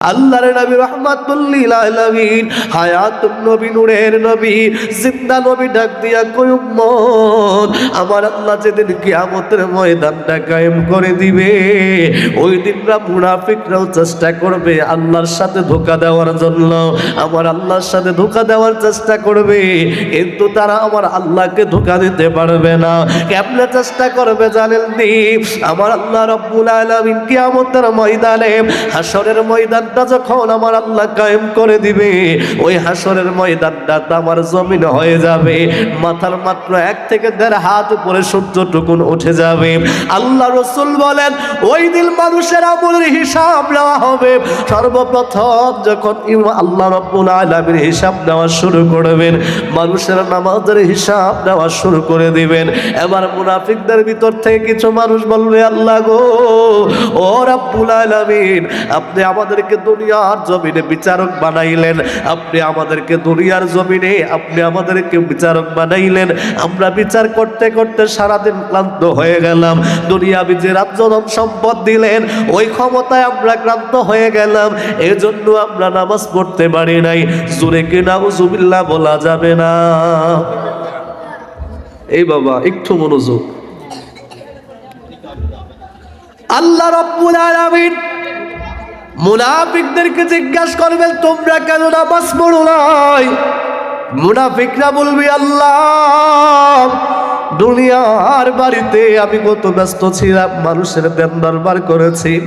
আল্লাহর নবী রাহমাতুল লিল আলামিন হায়াতুন নবী নূরের নবী জিন্দা নবী ডাক দিয়া কই উম্মত আমার আল্লাহ যেদিন কিয়ামতের ময়দানটা কায়েম করে দিবে ওই দিনরা মুনাফিকরাও চেষ্টা করবে আল্লাহর সাথে ধোঁকা দেওয়ার জন্য আমার আল্লাহর সাথে ধোঁকা দেওয়ার চেষ্টা করবে কিন্তু তারা আমার আল্লাহকে ধোঁকা দিতে পারবে না কেমনে চেষ্টা করবে জানেন নি আমার আল্লাহ রাব্বুল আলামিন কিয়ামতের ময়দানে হাশরের ময়দান যখন আমার আল্লাহ কায়েম করে দিবে ওই হাশরের ময়দানটা আমার জমিন হয়ে যাবে মাথার মাত্র 1 থেকে 1.5 হাত উপরে সূর্যটুকুন উঠে যাবে আল্লাহ রাসূল বলেন ওই দিন মানুষের আমলের হিসাব নেওয়া হবে সর্বপ্রথম যখন আল্লাহ রাব্বুল আলামিন হিসাব নেওয়া শুরু করবেন মানুষের নামাজের হিসাব নেওয়া শুরু করে দিবেন এবার মুনাফিকদের ভিতর থেকে কিছু মানুষ বলবে আল্লাহ গো ও রাব্বুল আলামিন আপনি আমাদেরকে দুনিয়ার জমিনে বিচারক বানাইলেন আপনি আমাদেরকে দুনিয়ার জমিনে আপনি আমাদেরকে বিচারক বানাইলেন আমরা বিচার করতে করতে সারাদিন ক্লান্ত হয়ে গেলাম দুনিয়াবি যে রাজ্য সম্পদ দিলেন ওই ক্ষমতায় আমরা ক্লান্ত হয়ে গেলাম এজন্য আমরা নামাজ পড়তে পারি নাই জোরে কি নাউজুবিল্লাহ বলা যাবে না এই বাবা একটু মনোযোগ আল্লাহ রাব্বুল আলামিন মুনাফিকদেরকে জিজ্ঞাসা করবেন তোমরা কেন নামাজ পড়ো নাই মুনাফিকরা বলবে আল্লাহ দুনিয়ার বাড়িতে আমি কত ব্যস্ত ছিলাম মানুষের দেন দরবার করেছি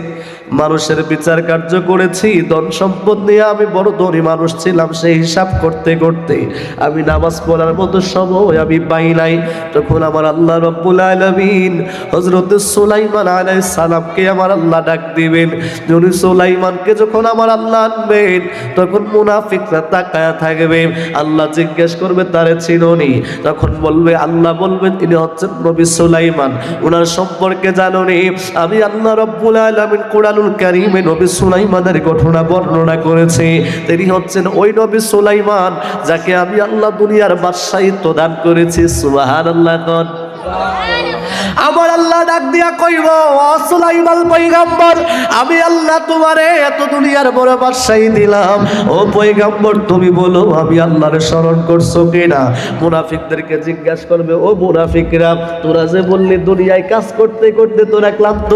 মানুষের বিচার কার্য করেছি ধন সম্পদ নিয়ে আমি বড় ধনী মানুষ ছিলাম সেই হিসাব করতে করতে আমি নামাজ পড়ার মতো সময় আমি পাই নাই তখন আমার আল্লাহ রাব্বুল আলামিন হযরত সুলাইমান আলাইহিস সালামকে আমার আল্লাহ ডাক দিবেন যিনি সুলাইমানকে যখন আমার আল্লাহ আনবেন তখন মুনাফিকরা তাকায়া থাকবে আল্লাহ জিজ্ঞেস করবে তারে চিনোনি তখন বলবে আল্লাহ বলবেন তিনি হচ্ছেন নবী সুলাইমান ওনার সম্পর্কে জানোনি আমি আল্লাহ রাব্বুল আলামিন কোরআনুল কারীমে নবী সুলাইমানের ঘটনা বর্ণনা করেছে তিনি হচ্ছেন ওই নবী সুলাইমান যাকে আমি আল্লাহ দুনিয়ার বাদশাহিত্ব দান করেছি সুবহানাল্লাহ আমার আল্লাহ ডাক দিয়া কইব ও সুলাইমান পয়গম্বর আমি আল্লাহ তোমারে এত দুনিয়ার বড় বাদশাহী দিলাম ও পয়গম্বর তুমি বলো আমি আল্লাহরে স্মরণ করছো কিনা মুনাফিকদেরকে জিজ্ঞাসা করবে ও মুনাফিকরা তোরা যে বললি দুনিয়ায় কাজ করতে করতে তোরা ক্লান্ত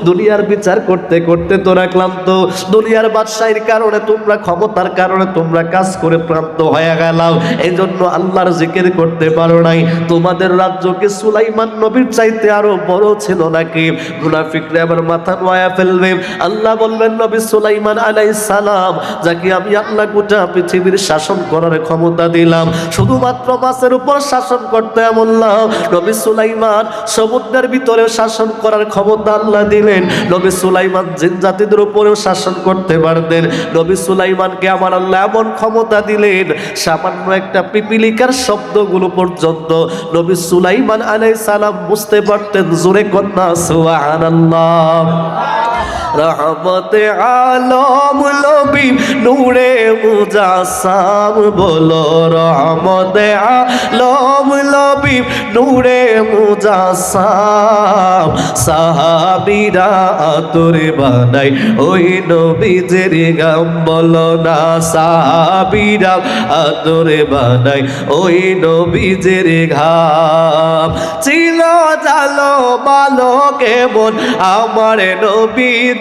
দুনিয়ার বিচার করতে করতে তোরা ক্লান্ত দুনিয়ার বাদশাহীর কারণে তোমরা ক্ষমতার কারণে তোমরা কাজ করে ক্লান্ত হয়ে গেলাম এইজন্য আল্লাহর জিকির করতে পারো নাই তোমাদের রাজ্য কি সুলাইমান নবীর চাইতে আরো বড় ছিল নাকি মুনাফিকরা আবার মাথা নোয়া ফেলবে আল্লাহ বলবেন নবী সুলাইমান আলাইহিস সালাম যাকে আমি আল্লাহ গোটা পৃথিবীর শাসন করার ক্ষমতা দিলাম শুধুমাত্র মাছের উপর শাসন করতে বললাম নবী সুলাইমান সমুদ্রের ভিতরে শাসন করার ক্ষমতা আল্লাহ দিলেন নবী সুলাইমান জিন জাতিদের উপরেও শাসন করতে পারতেন নবী সুলাইমানকে আমার আল্লাহ এমন ক্ষমতা দিলেন সামান্য একটা পিপিলিকার শব্দগুলো পর্যন্ত নবী সুলাইমান আলাইহিস সালাম বুঝতে পারতেন জোরে কন্যা সুবহানাল্লাহ রহমতে আলম নবী নূরে মুজাসসাম বলো রহমতে আলম নবী নূরে মুজাসসাম সাহাবীরা আতরে বানাই ওই নবীজির গাম বলো না সাহাবীরা আতরে বানাই ওই নবীজির ঘাম ছিল জালো বালো কেমন আমার নবীজি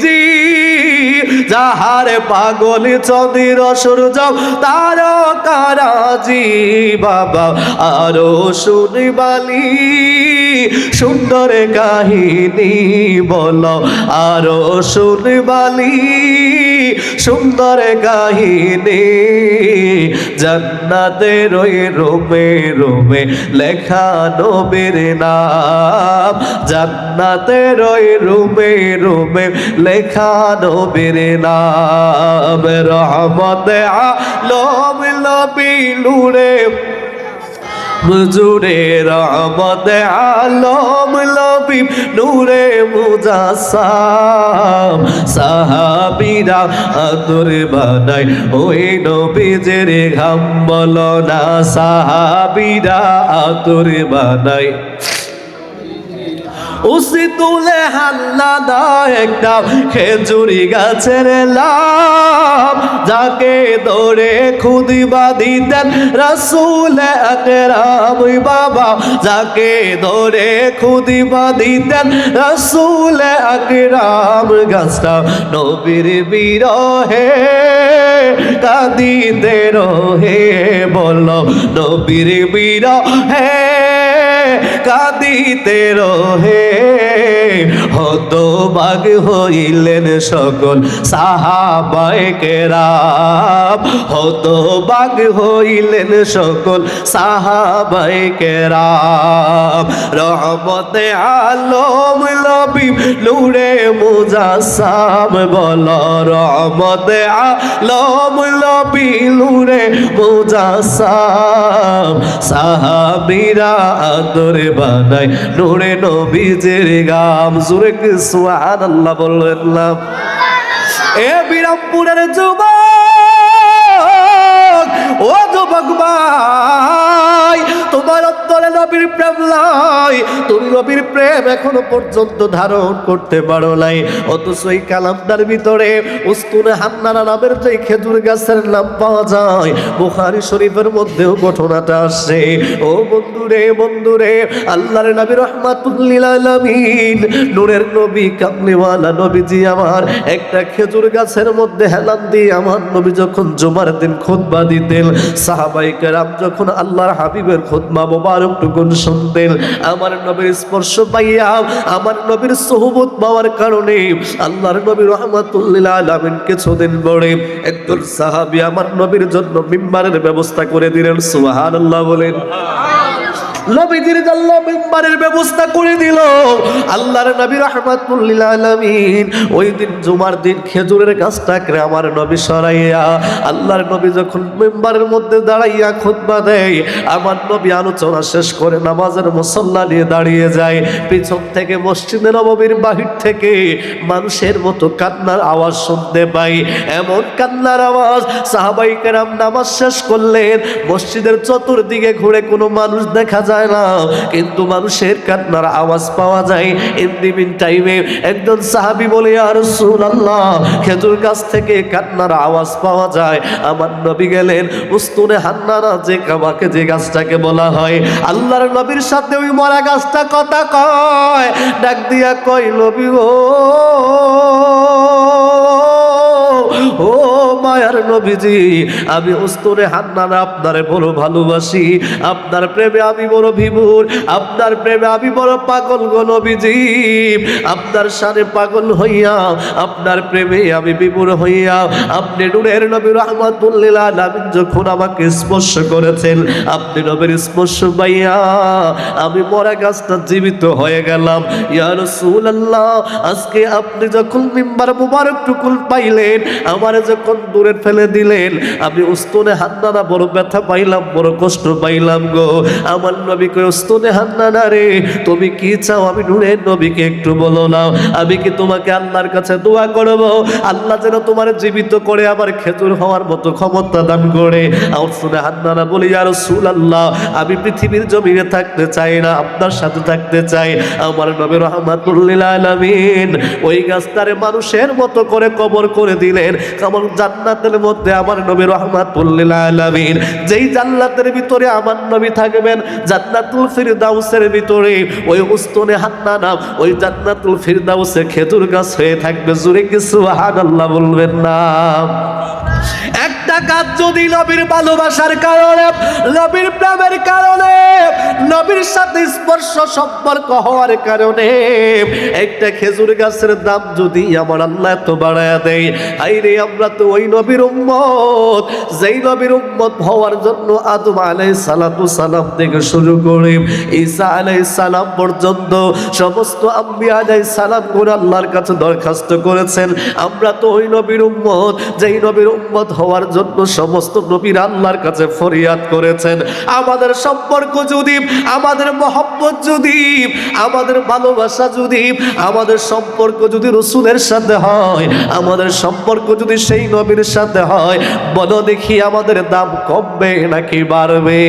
যাহার পাগল চন্দ্র সূর্য তারকারাজি বাবা আরো শুনিবালি সুন্দর কাহিনী বলো আরো শুনিবালি সুন্দর কাহিনী জান্নাতের ওই রোমে রোমে লেখা নবীর নাম জান্নাতের ওই রোমে রোমে লেখা নবীর নাম রহমতে আলম নবী নূরে মুজুরে রহমতে আলম নবী নূরে মুজাসসাম সাহাবীরা আতরে বানাই ওই নবীজির ঘাম বলো না সাহাবীরা আতরে বানাই উসি তুলে হাল্লা দাও একটা খেজুরি গাছের লাভ, যাকে ধরে খুদিবা দিতেন রাসূল আকরাম বাবা, যাকে ধরে খুদিবা দিতেন রাসূল আকরাম। গাছটা নবীর বিরহে কাঁদিতে রহে, বলো নবীর বিরহে কাঁদিতে রহে। হতবাগ হইলেন সকল সাহাবায়ে কেরাম, হতবাগ হইলেন সকল সাহাবায়ে কেরাম। রহমতে আলম নবী নূরে মুজাসসাম, বলো রহমতে আলম নবী নূরে মুজাসসাম। সাহাবীরা আদরে বানায় নূরে নবীজির গাম। জোরে কি সুবহানাল্লাহ বললেন না? এ বিরামপুরের যুবক, ও যুবক ভাই, তোমার অন্তরে নবীর প্রেম নাই, তুমি নবীর প্রেম এখনো পর্যন্ত ধারণ করতে পারো নাই। অথচ এই কালামটার ভিতরে উস্তুনে হান্নানা নামের যে খেজুর গাছের নাম পাওয়া যায়, বুখারী শরীফের মধ্যেও ঘটনাটা আসছে। ও বন্ধুরে বন্ধুরে, আল্লাহর নবী রাহমাতুল লিল আলামিন নূরের নবী কামলিওয়ালা নবীজি আমার একটা খেজুর গাছের মধ্যে হেলান দিয়ে আমার নবী যখন জুমার দিন খুতবা দিতেন, সাহাবায়ে কেরাম যখন আল্লাহর হাবিবের খুতবা মোবারকটুকু শুনতেন, আমার নবীর স্পর্শ পাইয়া, আমার নবীর সোহবত পাওয়ার কারণে আল্লাহর নবী রাহমাতুল লিল আলামিন কিছুদিন পরে একজন সাহাবী আমার নবীর জন্য মিম্বারের ব্যবস্থা করে দিলেন। সুবহানাল্লাহ বলেন। নবীজির জন্য মিম্বারের ব্যবস্থা করে দিল আল্লাহর নবী রাহমাতুল লিল আলামিন। ওই দিন জুমার দিন খেজুরের গাছটাকে আমার নবী সরাইয়া, আল্লাহর নবী যখন মিম্বারের মধ্যে দাঁড়াইয়া খুতবা দেয়, আমার নবী আলোচনা শেষ করে নামাজের মুসল্লা নিয়ে দাঁড়িয়ে যায়। পিছন থেকে মসজিদে নববীর বাহির থেকে মানুষের মতো কান্নার আওয়াজ শুনতে পাই। এমন কান্নার আওয়াজ, সাহাবায়ে কেরাম নামাজ শেষ করলেন, মসজিদের চতুর্দিকে ঘুরে কোনো মানুষ দেখা যায় না, কিন্তু মানুষের কান্নার আওয়াজ পাওয়া যায়। ইন দি মিন টাইমে একজন সাহাবী বলে, ইয়া রাসূলুল্লাহ, খেজুর গাছ থেকে কান্নার আওয়াজ পাওয়া যায়। আমার নবী গেলেন উস্তুনে হান্নানা যে কাবাকে যে গাছটাকে বলা হয়, আল্লাহর নবীর সাথে ওই মরা গাছটা কথা কয়, ডাক দিয়া কয়, নবী ও মায়ার নবীজি, আমি উস্তুনে হান্নানা আপনারে বড় ভালোবাসি, আপনার প্রেমে আমি বড় বিভোর, আপনার প্রেমে আমি বড় পাগল গো নবীজি। আপনার শানে পাগল হইয়া, আপনার প্রেমে আমি বিভোর হইয়া, আপনি নূরের নবী রাহমাতুল লিল আলামিন যখন আমাকে স্পর্শ করেছেন, আপনি নবীর স্পর্শ পাইয়া আমি মরা গাছটা জীবিত হয়ে গেলাম। ইয়া রাসূলুল্লাহ, আজকে আপনি যখন মিম্বার মুবারকটুকু পাইলেন, আমারে যখন দূরে ফেলে দিলেন, আমি উস্তুনে হান্নানা বড় ব্যথা পাইলাম, বড় কষ্ট পাইলাম গো। আমার নবী কই, উস্তুনে হান্নানা রে, তুমি কি চাও আমি নূরের নবীকে একটু বলো না, আমি কি তোমাকে আল্লাহর কাছে দোয়া করব, আল্লাহ যেন তোমার জীবিত করে আবার খেজুর হওয়ার মতো ক্ষমতা দান করে। উস্তুনে হান্নানা বলি, ইয়া রাসূলুল্লাহ, আমি পৃথিবীর জমিনে থাকতে চাই না, আপনার সাথে থাকতে চাই। আমার নবী রাহমাতুল লিল আলামিন ওই গাছটারে মানুষের মতো করে কবর করে দিলেন। কেমন জান্নাতের মধ্যে আমার নবী রাহমাতুল লিল আলামিন, যেই জান্নাতের ভিতরে আমার নবী থাকবেন, জান্নাতুল ফিরদাউসের ভিতরে ওই উস্তুনে হান্নানা ওই জান্নাতুল ফিরদাউসে খেজুর গাছ হয়ে থাকবে। জোরে কি সুবহানাল্লাহ বলবেন না? একটা গাছ যদি নবীর ভালোবাসার কারণে, নবীর প্রেমের কারণে, নবীর সাথে স্পর্শ সম্পর্ক হওয়ার কারণে একটা খেজুর গাছের দাম যদি আমার আল্লাহ এত বাড়ায়া দেয়, আইরে আমরা তো ওই নবীর উম্মত, যেই নবীর উম্মত হওয়ার জন্য আদম আলাইহিস সালাতু সালাম থেকে শুরু করে ঈসা আলাইহিস সালাম পর্যন্ত সমস্ত আম্বিয়া আলাইহিস সালাম করে আল্লাহর কাছে দরখাস্ত করেছেন। আমরা তো ওই নবীর উম্মত, যেই নবীর উম্মত হওয়ার জন্য সমস্ত নবীরা আল্লাহর কাছে ফরিয়াদ করেছেন। আমাদের সম্পর্ক যদি, আমাদের মহব্বত যদি, আমাদের ভালোবাসা যদি, আমাদের সম্পর্ক যদি রাসূলের সাথে হয়, আমাদের সম্পর্ক যদি সেই নবীর সাথে হয়, বলো দেখি আমাদের দাম কমবে নাকি বাড়বে?